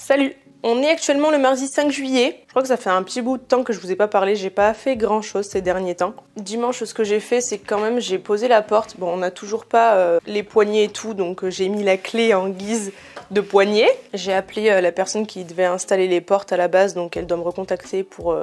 Salut! On est actuellement le mardi 5 juillet. Je crois que ça fait un petit bout de temps que je vous ai pas parlé, j'ai pas fait grand chose ces derniers temps. Dimanche, ce que j'ai fait, c'est que quand même j'ai posé la porte. Bon, on n'a toujours pas les poignées et tout, donc j'ai mis la clé en guise de poignée. J'ai appelé la personne qui devait installer les portes à la base, donc elle doit me recontacter pour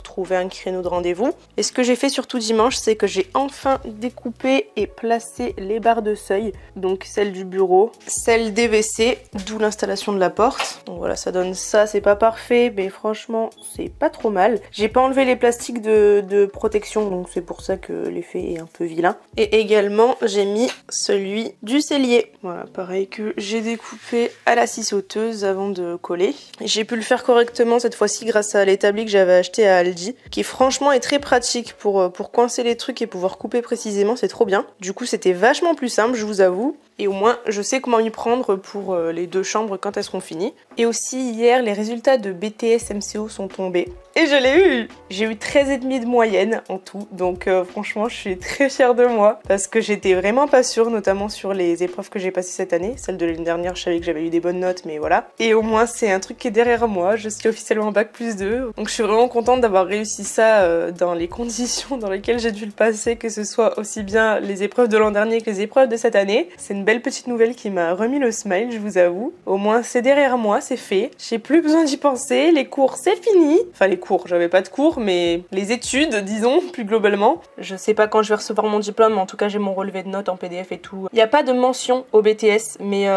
trouver un créneau de rendez-vous. Et ce que j'ai fait surtout dimanche, c'est que j'ai enfin découpé et placé les barres de seuil, donc celle du bureau, celle des WC, d'où l'installation de la porte. Donc voilà, ça donne ça, c'est pas parfait, mais franchement, c'est pas trop mal. J'ai pas enlevé les plastiques de protection, donc c'est pour ça que l'effet est un peu vilain. Et également, j'ai mis celui du cellier. Voilà, pareil que j'ai découpé à la scie sauteuse avant de coller. J'ai pu le faire correctement cette fois-ci grâce à l'établi que j'avais acheté à Aldi, qui franchement est très pratique pour coincer les trucs et pouvoir couper précisément, c'est trop bien. Du coup, c'était vachement plus simple, je vous avoue. Et au moins, je sais comment m'y prendre pour les deux chambres quand elles seront finies. Et aussi, hier, les résultats de BTS MCO sont tombés. Et je l'ai eu! J'ai eu 13,5 de moyenne en tout. Donc franchement, je suis très fière de moi. Parce que j'étais vraiment pas sûre, notamment sur les épreuves que j'ai passées cette année. Celle de l'année dernière, je savais que j'avais eu des bonnes notes, mais voilà. Et au moins, c'est un truc qui est derrière moi. Je suis officiellement bac+2. Donc je suis vraiment contente d'avoir réussi ça dans les conditions dans lesquelles j'ai dû le passer. Que ce soit aussi bien les épreuves de l'an dernier que les épreuves de cette année. C'est une belle petite nouvelle qui m'a remis le smile, je vous avoue. Au moins, c'est derrière moi, c'est fait. J'ai plus besoin d'y penser. Les cours, c'est fini. Enfin, les cours, j'avais pas de cours, mais les études, disons, plus globalement. Je sais pas quand je vais recevoir mon diplôme, mais en tout cas, j'ai mon relevé de notes en PDF et tout. Il n'y a pas de mention au BTS, mais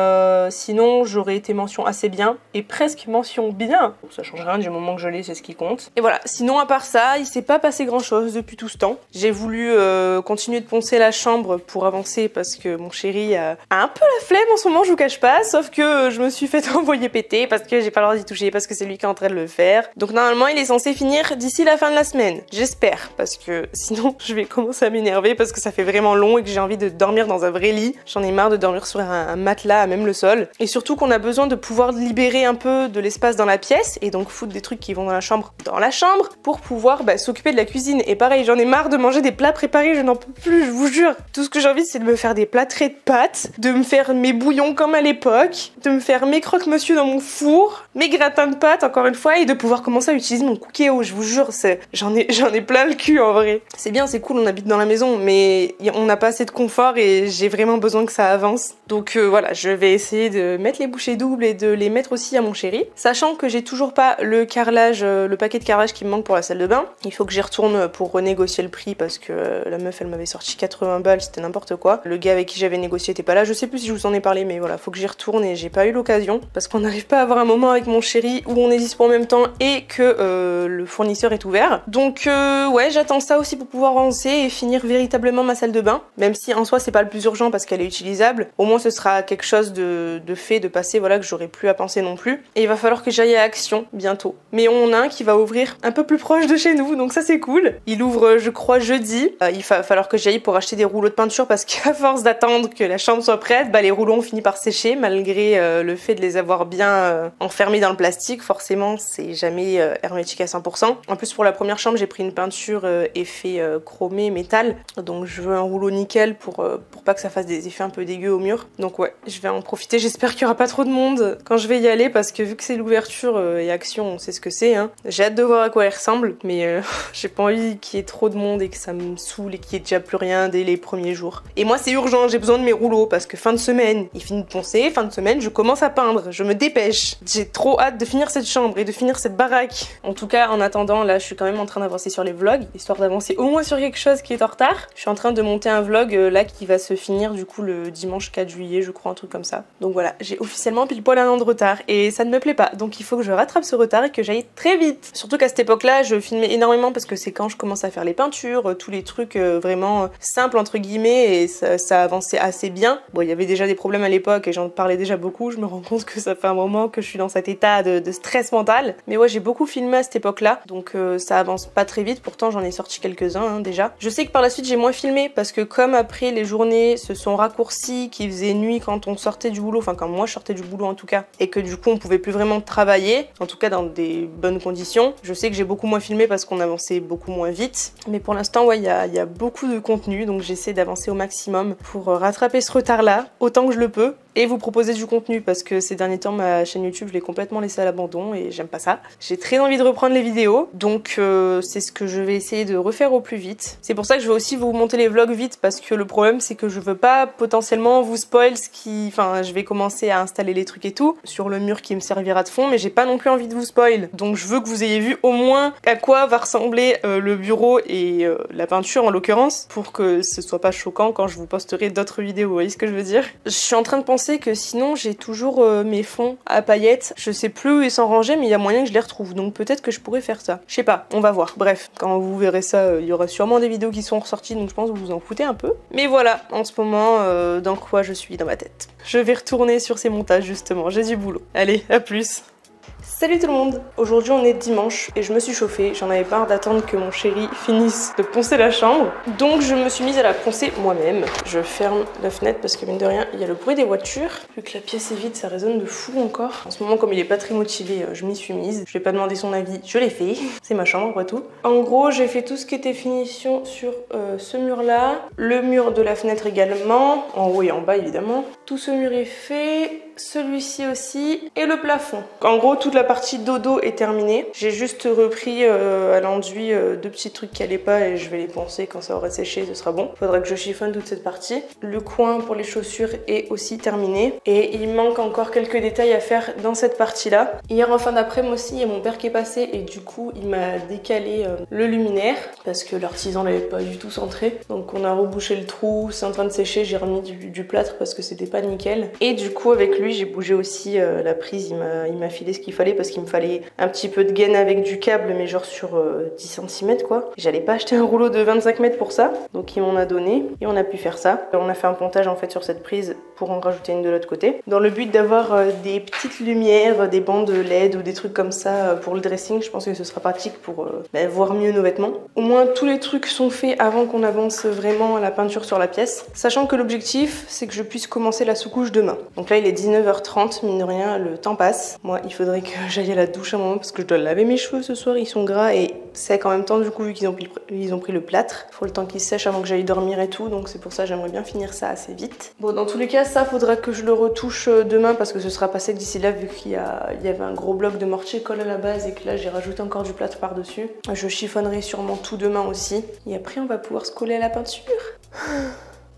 sinon, j'aurais été mention assez bien et presque mention bien. Bon, ça change rien du moment que je l'ai, c'est ce qui compte. Et voilà, sinon, à part ça, il s'est pas passé grand chose depuis tout ce temps. J'ai voulu continuer de poncer la chambre pour avancer parce que mon chéri a un peu la flemme en ce moment, je vous cache pas, sauf que je me suis fait envoyer péter parce que j'ai pas le droit d'y toucher, parce que c'est lui qui est en train de le faire. Donc normalement, il est censé finir d'ici la fin de la semaine. J'espère, parce que sinon, je vais commencer à m'énerver parce que ça fait vraiment long et que j'ai envie de dormir dans un vrai lit. J'en ai marre de dormir sur un matelas à même le sol. Et surtout qu'on a besoin de pouvoir libérer un peu de l'espace dans la pièce et donc foutre des trucs qui vont dans la chambre pour pouvoir s'occuper de la cuisine. Et pareil, j'en ai marre de manger des plats préparés, je n'en peux plus, je vous jure. Tout ce que j'ai envie, c'est de me faire des plâtrés de pâtes, de me faire mes bouillons comme à l'époque, de me faire mes croque-monsieur dans mon four, mes gratins de pâtes encore une fois et de pouvoir commencer à utiliser mon Cookéo, je vous jure, j'en ai plein le cul en vrai. C'est bien, c'est cool, on habite dans la maison, mais on n'a pas assez de confort et j'ai vraiment besoin que ça avance. Donc voilà, je vais essayer de mettre les bouchées doubles et de les mettre aussi à mon chéri, sachant que j'ai toujours pas le carrelage, le paquet de carrelage qui me manque pour la salle de bain. Il faut que j'y retourne pour renégocier le prix parce que la meuf elle m'avait sorti 80 balles, c'était n'importe quoi. Le gars avec qui j'avais négocié était pas là, je sais plus si je vous en ai parlé, mais voilà, faut que j'y retourne et j'ai pas eu l'occasion parce qu'on n'arrive pas à avoir un moment avec mon chéri où on est dispo en même temps et que le fournisseur est ouvert. Donc ouais, j'attends ça aussi pour pouvoir avancer et finir véritablement ma salle de bain, même si en soi c'est pas le plus urgent parce qu'elle est utilisable. Au moins ce sera quelque chose de fait, de passé, voilà, que j'aurai plus à penser non plus. Et il va falloir que j'aille à Action bientôt. Mais on a un qui va ouvrir un peu plus proche de chez nous, donc ça c'est cool. Il ouvre je crois jeudi. Il va falloir que j'aille pour acheter des rouleaux de peinture parce qu'à force d'attendre que la chambre soit prête, les rouleaux ont fini par sécher malgré le fait de les avoir bien enfermés dans le plastique. Forcément c'est jamais hermétique à 100%. En plus pour la première chambre j'ai pris une peinture effet chromé métal, donc je veux un rouleau nickel pour pas que ça fasse des effets un peu dégueux au mur. Donc ouais, je vais en profiter, j'espère qu'il y aura pas trop de monde quand je vais y aller parce que vu que c'est l'ouverture et Action on sait ce que c'est, hein. J'ai hâte de voir à quoi elle ressemble, mais j'ai pas envie qu'il y ait trop de monde et que ça me saoule et qu'il y ait déjà plus rien dès les premiers jours. Et moi c'est urgent, j'ai besoin de mes rouleaux parce que fin de semaine, il finit de poncer, fin de semaine je commence à peindre, je me dépêche. J'ai trop hâte de finir cette chambre et de finir cette baraque. En tout cas en attendant là je suis quand même en train d'avancer sur les vlogs, histoire d'avancer au moins sur quelque chose qui est en retard. Je suis en train de monter un vlog là qui va se finir du coup le dimanche 4 juillet je crois, un truc comme ça. Donc voilà, j'ai officiellement pile poil un an de retard et ça ne me plaît pas, donc il faut que je rattrape ce retard et que j'aille très vite. Surtout qu'à cette époque là je filmais énormément parce que c'est quand je commence à faire les peintures, tous les trucs vraiment simples entre guillemets et ça avançait assez bien. Bon il y avait déjà des problèmes à l'époque et j'en parlais déjà beaucoup, je me rends compte que ça fait un moment que je suis dans cet état de stress mental. Mais ouais j'ai beaucoup filmé à cette époque là, donc ça avance pas très vite, pourtant j'en ai sorti quelques-uns hein, déjà. Je sais que par la suite j'ai moins filmé parce que comme après les journées se sont raccourcies, qu'il faisait nuit quand on sortait du boulot, enfin quand moi je sortais du boulot en tout cas, et que du coup on pouvait plus vraiment travailler, en tout cas dans des bonnes conditions. Je sais que j'ai beaucoup moins filmé parce qu'on avançait beaucoup moins vite, mais pour l'instant ouais il y a beaucoup de contenu, donc j'essaie d'avancer au maximum pour rattraper ce retard là, autant que je le peux. et vous proposer du contenu parce que ces derniers temps ma chaîne YouTube je l'ai complètement laissée à l'abandon et j'aime pas ça. J'ai très envie de reprendre les vidéos donc c'est ce que je vais essayer de refaire au plus vite. C'est pour ça que je vais aussi vous monter les vlogs vite parce que le problème c'est que je veux pas potentiellement vous spoil ce qui... Enfin je vais commencer à installer les trucs et tout sur le mur qui me servira de fond mais j'ai pas non plus envie de vous spoil. Donc je veux que vous ayez vu au moins à quoi va ressembler le bureau et la peinture en l'occurrence pour que ce soit pas choquant quand je vous posterai d'autres vidéos, vous voyez ce que je veux dire? Je suis en train de penser que sinon j'ai toujours mes fonds à paillettes, je sais plus où ils sont rangés mais il y a moyen que je les retrouve donc peut-être que je pourrais faire ça. Je sais pas, on va voir. Bref, quand vous verrez ça, il y aura sûrement des vidéos qui sont ressorties donc je pense que vous vous en foutez un peu. Mais voilà, en ce moment, dans quoi je suis dans ma tête. Je vais retourner sur ces montages justement, j'ai du boulot. Allez, à plus! Salut tout le monde! Aujourd'hui on est dimanche et je me suis chauffée, j'en avais marre d'attendre que mon chéri finisse de poncer la chambre. Donc je me suis mise à la poncer moi-même. Je ferme la fenêtre parce que mine de rien il y a le bruit des voitures. Vu que la pièce est vide ça résonne de fou encore. En ce moment comme il est pas très motivé je m'y suis mise. Je vais pas demander son avis, je l'ai fait. C'est ma chambre après tout. En gros j'ai fait tout ce qui était finition sur ce mur là. Le mur de la fenêtre également. En haut et en bas évidemment. Tout ce mur est fait. Celui-ci aussi et le plafond. En gros toute la partie dodo est terminée. J'ai juste repris à l'enduit deux petits trucs qui allaient pas et je vais les poncer quand ça aura séché, ce sera bon. Faudra que je chiffonne toute cette partie. Le coin pour les chaussures est aussi terminé et il manque encore quelques détails à faire dans cette partie là. Hier en fin d'après-midi aussi il y a mon père qui est passé et du coup il m'a décalé le luminaire parce que l'artisan l'avait pas du tout centré. Donc on a rebouché le trou, c'est en train de sécher, j'ai remis du plâtre parce que c'était pas nickel. Et du coup avec lui j'ai bougé aussi la prise, il m'a filé ce qu'il fallait parce qu'il me fallait un petit peu de gaine avec du câble mais genre sur 10 cm quoi. J'allais pas acheter un rouleau de 25 mètres pour ça donc il m'en a donné et on a pu faire ça. On a fait un pontage en fait sur cette prise pour en rajouter une de l'autre côté dans le but d'avoir des petites lumières, des bandes LED ou des trucs comme ça pour le dressing. Je pense que ce sera pratique pour voir mieux nos vêtements. Au moins tous les trucs sont faits avant qu'on avance vraiment à la peinture sur la pièce, sachant que l'objectif c'est que je puisse commencer la sous-couche demain. Donc là il est 19h30, mine de rien le temps passe. Moi il faudrait que j'aille à la douche un moment parce que je dois laver mes cheveux ce soir, ils sont gras et secs en même temps du coup vu qu'ils ont pris le plâtre. Faut le temps qu'ils sèchent avant que j'aille dormir et tout donc c'est pour ça j'aimerais bien finir ça assez vite. Bon dans tous les cas ça faudra que je le retouche demain parce que ce sera pas sec d'ici là vu qu'il y avait un gros bloc de mortier colle à la base et que là j'ai rajouté encore du plâtre par dessus. Je chiffonnerai sûrement tout demain aussi et après on va pouvoir se coller à la peinture.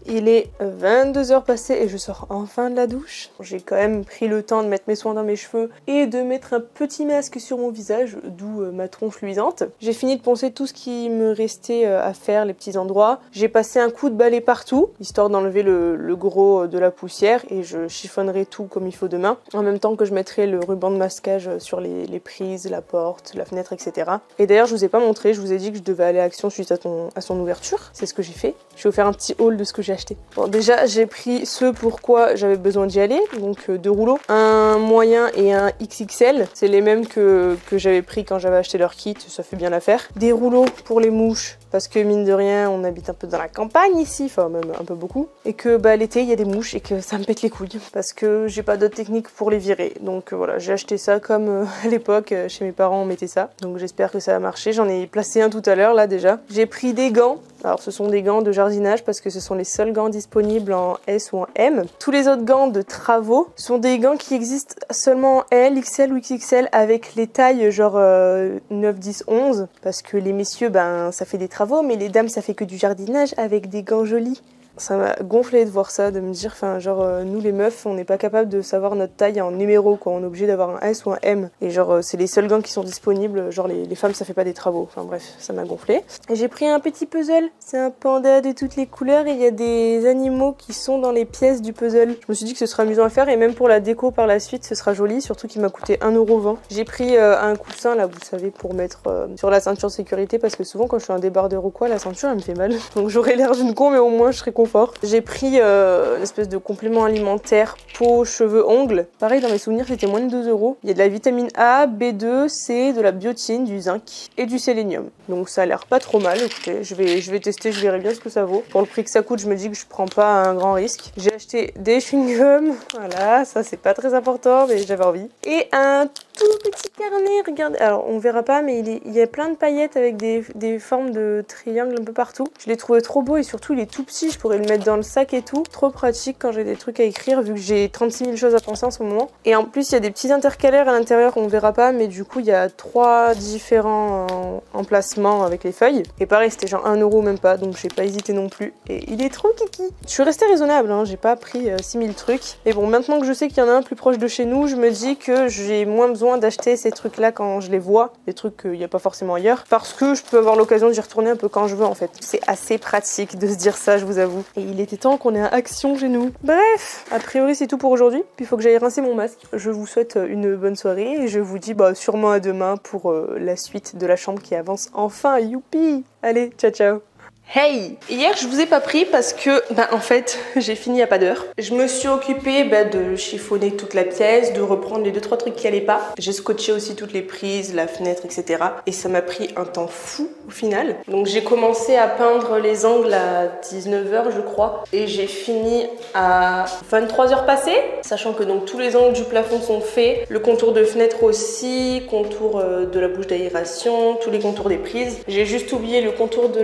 Il est 22h passées et je sors enfin de la douche. J'ai quand même pris le temps de mettre mes soins dans mes cheveux et de mettre un petit masque sur mon visage, d'où ma tronche luisante. J'ai fini de poncer tout ce qui me restait à faire, les petits endroits. J'ai passé un coup de balai partout, histoire d'enlever le gros de la poussière et je chiffonnerai tout comme il faut demain. En même temps que je mettrai le ruban de masquage sur les prises, la porte, la fenêtre, etc. Et d'ailleurs je vous ai pas montré, je vous ai dit que je devais aller à Action suite à son ouverture. C'est ce que j'ai fait. Je vais vous faire un petit haul de ce que j'ai acheté. Bon déjà j'ai pris ce pourquoi j'avais besoin d'y aller, donc deux rouleaux, un moyen et un XXL, c'est les mêmes que j'avais pris quand j'avais acheté leur kit, ça fait bien l'affaire. Des rouleaux pour les mouches, parce que mine de rien on habite un peu dans la campagne ici, enfin même un peu beaucoup, et que l'été il y a des mouches et que ça me pète les couilles, parce que j'ai pas d'autre technique pour les virer, donc voilà j'ai acheté ça comme à l'époque chez mes parents on mettait ça, donc j'espère que ça va marcher. J'en ai placé un tout à l'heure là déjà. J'ai pris des gants. Alors ce sont des gants de jardinage parce que ce sont les seuls gants disponibles en S ou en M. Tous les autres gants de travaux sont des gants qui existent seulement en L, XL ou XXL avec les tailles genre 9, 10, 11 parce que les messieurs ça fait des travaux mais les dames ça fait que du jardinage avec des gants jolis. Ça m'a gonflé de voir ça, de me dire, enfin genre nous les meufs on n'est pas capable de savoir notre taille en numéro quoi, on est obligé d'avoir un S ou un M et genre c'est les seuls gants qui sont disponibles, genre les femmes ça fait pas des travaux, enfin bref ça m'a gonflé. Et j'ai pris un petit puzzle, c'est un panda de toutes les couleurs et il y a des animaux qui sont dans les pièces du puzzle. Je me suis dit que ce serait amusant à faire et même pour la déco par la suite ce sera joli, surtout qu'il m'a coûté 1,20 €. J'ai pris un coussin là vous savez pour mettre sur la ceinture de sécurité parce que souvent quand je fais un débardeur ou quoi la ceinture elle me fait mal donc j'aurais l'air d'une con mais au moins je serais confort. J'ai pris une espèce de complément alimentaire peau, cheveux, ongles. Pareil, dans mes souvenirs, c'était moins de 2 €. Il y a de la vitamine A, B2, C, de la biotine, du zinc et du sélénium. Donc ça a l'air pas trop mal. Écoutez, je vais tester, je verrai bien ce que ça vaut. Pour le prix que ça coûte, je me dis que je prends pas un grand risque. J'ai acheté des chewing-gums. Voilà, ça c'est pas très important, mais j'avais envie. Et un tout petit carnet, regardez. Alors, on verra pas, mais il y a plein de paillettes avec des formes de triangles un peu partout. Je l'ai trouvé trop beau et surtout, il est tout petit. Je pourrais pourrais le mettre dans le sac et tout. Trop pratique quand j'ai des trucs à écrire vu que j'ai 36 000 choses à penser en ce moment. Et en plus il y a des petits intercalaires à l'intérieur, on verra pas, mais du coup il y a 3 différents emplacements avec les feuilles. Et pareil c'était genre 1 € même pas, donc j'ai pas hésité non plus. Et il est trop kiki. Je suis restée raisonnable, hein, j'ai pas pris 6000 trucs. Et bon, maintenant que je sais qu'il y en a un plus proche de chez nous, je me dis que j'ai moins besoin d'acheter ces trucs là quand je les vois, des trucs qu'il n'y a pas forcément ailleurs, parce que je peux avoir l'occasion d'y retourner un peu quand je veux en fait. C'est assez pratique de se dire ça, je vous avoue. Et il était temps qu'on ait un action chez nous. Bref, a priori c'est tout pour aujourd'hui, puis il faut que j'aille rincer mon masque. Je vous souhaite une bonne soirée et je vous dis sûrement à demain pour la suite de la chambre qui avance enfin, youpi. Allez, ciao ciao. Hey! Hier je vous ai pas pris parce que en fait j'ai fini à pas d'heure. Je me suis occupée de chiffonner toute la pièce, de reprendre les 2-3 trucs qui allaient pas. J'ai scotché aussi toutes les prises, la fenêtre, etc. Et ça m'a pris un temps fou au final. Donc j'ai commencé à peindre les angles à 19 h je crois. Et j'ai fini à 23 h passées. Sachant que donc tous les angles du plafond sont faits. Le contour de fenêtre aussi, contour de la bouche d'aération, tous les contours des prises. J'ai juste oublié le contour de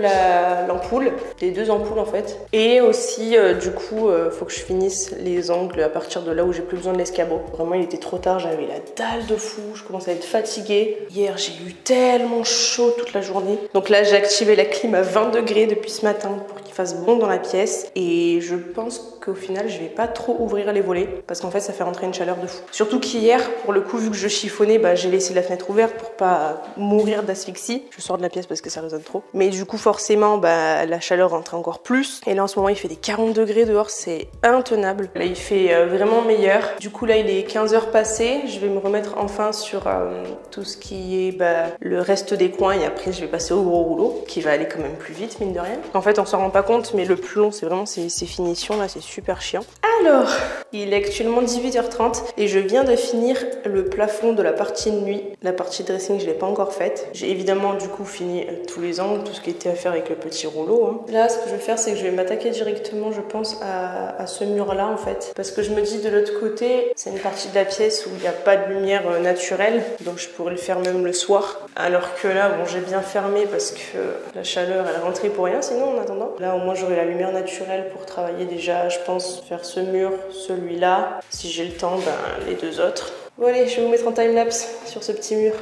l'ampoule, les 2 ampoules en fait. Et aussi du coup faut que je finisse les angles à partir de là où j'ai plus besoin de l'escabeau. Vraiment il était trop tard, j'avais la dalle de fou, je commençais à être fatiguée. Hier j'ai eu tellement chaud toute la journée. Donc là j'ai activé la clim à 20 degrés depuis ce matin pour qu'il fasse bon dans la pièce. Et je pense qu'au final je vais pas trop ouvrir les volets parce qu'en fait ça fait rentrer une chaleur de fou. Surtout qu'hier pour le coup vu que je chiffonnais j'ai laissé la fenêtre ouverte pour pas mourir d'asphyxie. Je sors de la pièce parce que ça résonne trop. Mais du coup forcément la chaleur rentrait encore plus. Et là en ce moment il fait des 40 degrés dehors, c'est intenable. Là il fait vraiment meilleur. Du coup là il est 15 h passées. Je vais me remettre enfin sur tout ce qui est le reste des coins et après je vais passer au gros rouleau qui va aller quand même plus vite mine de rien. En fait on s'en rend pas compte mais le plus long c'est vraiment ces finitions là, c'est super chiant. Alors il est actuellement 18 h 30 et je viens de finir le plafond de la partie de nuit. La partie dressing je l'ai pas encore faite. J'ai évidemment du coup fini tous les angles, tout ce qui était à faire avec le petit rouleau. Là ce que je vais faire c'est que je vais m'attaquer directement je pense à ce mur là en fait. Parce que je me dis de l'autre côté c'est une partie de la pièce où il n'y a pas de lumière naturelle. Donc je pourrais le faire même le soir. Alors que là j'ai bien fermé parce que la chaleur elle est rentrée pour rien sinon en attendant. Là au moins j'aurai la lumière naturelle pour travailler déjà je pense faire ce mur, celui-là. Si j'ai le temps les 2 autres. Bon allez je vais vous mettre en timelapse sur ce petit mur.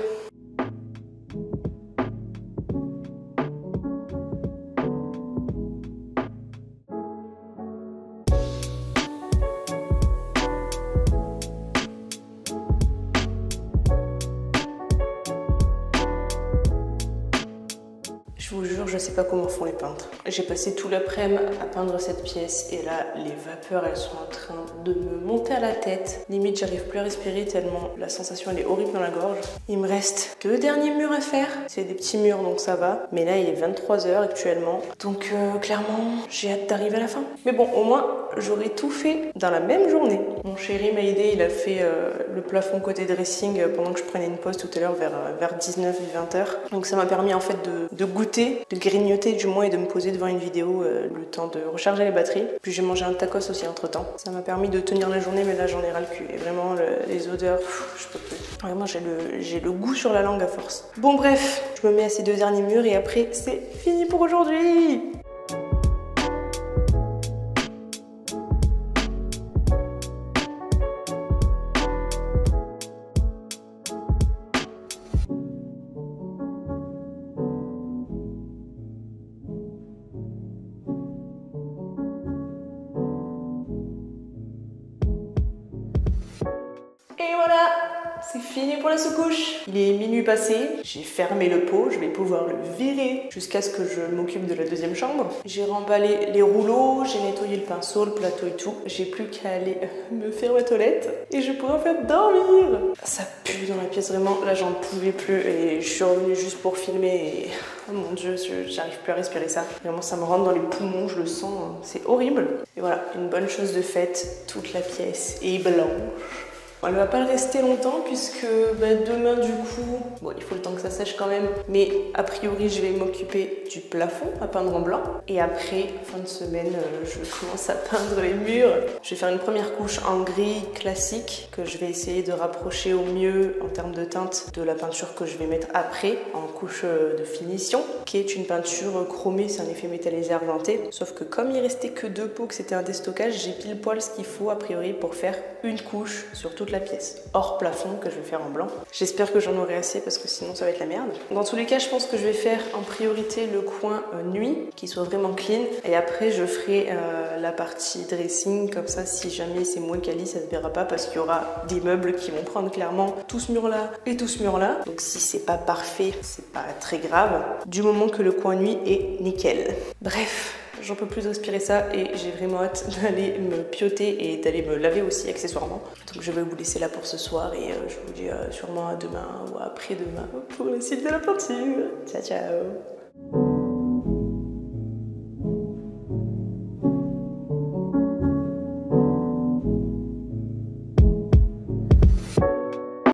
Je vous jure, je sais pas comment font les peintres. J'ai passé tout l'après-midi à peindre cette pièce et là, les vapeurs, elles sont en train de me monter à la tête. Limite, j'arrive plus à respirer tellement la sensation, elle est horrible dans la gorge. Il me reste 2 derniers murs à faire. C'est des petits murs, donc ça va. Mais là, il est 23 h actuellement. Donc, clairement, j'ai hâte d'arriver à la fin. Mais bon, au moins, j'aurais tout fait dans la même journée. Mon chéri m'a aidé, il a fait le plafond côté dressing pendant que je prenais une pause tout à l'heure vers 19 et 20 h. Donc ça m'a permis en fait de goûter, de grignoter du moins et de me poser devant une vidéo le temps de recharger les batteries. Puis j'ai mangé un tacos aussi entre temps. Ça m'a permis de tenir la journée mais là j'en ai ras le cul. Et vraiment les odeurs, je peux plus. Vraiment j'ai le goût sur la langue à force. Bon bref, je me mets à ces 2 derniers murs et après c'est fini pour aujourd'hui. Et voilà, c'est fini pour la sous-couche. Il est minuit passé, j'ai fermé le pot, je vais pouvoir le virer jusqu'à ce que je m'occupe de la deuxième chambre. J'ai remballé les rouleaux, j'ai nettoyé le pinceau, le plateau et tout. J'ai plus qu'à aller me faire ma toilette et je pourrais en fait dormir. Ça pue dans la pièce vraiment, là j'en pouvais plus et je suis revenue juste pour filmer et oh mon dieu, j'arrive plus à respirer ça. Vraiment ça me rentre dans les poumons, je le sens, c'est horrible. Et voilà, une bonne chose de faite, toute la pièce est blanche. Elle va pas le rester longtemps puisque demain du coup, bon il faut le temps que ça sèche quand même, mais a priori je vais m'occuper du plafond à peindre en blanc et après fin de semaine je commence à peindre les murs. Je vais faire une première couche en gris classique que je vais essayer de rapprocher au mieux en termes de teinte de la peinture que je vais mettre après en couche de finition, qui est une peinture chromée, c'est un effet métallisé argenté, sauf que comme il restait que 2 pots, que c'était un déstockage, j'ai pile poil ce qu'il faut a priori pour faire une couche sur toute la pièce, hors plafond que je vais faire en blanc. J'espère que j'en aurai assez parce que sinon ça va être la merde. Dans tous les cas, je pense que je vais faire en priorité le coin nuit, qui soit vraiment clean, et après je ferai la partie dressing, comme ça si jamais c'est moins quali, ça se verra pas parce qu'il y aura des meubles qui vont prendre clairement tout ce mur là et tout ce mur là. Donc si c'est pas parfait, c'est pas très grave, du moment que le coin nuit est nickel. Bref. J'en peux plus de respirer ça et j'ai vraiment hâte d'aller me pioter et d'aller me laver aussi accessoirement. Donc je vais vous laisser là pour ce soir et je vous dis sûrement à demain ou après-demain pour la suite de la peinture. Ciao ciao.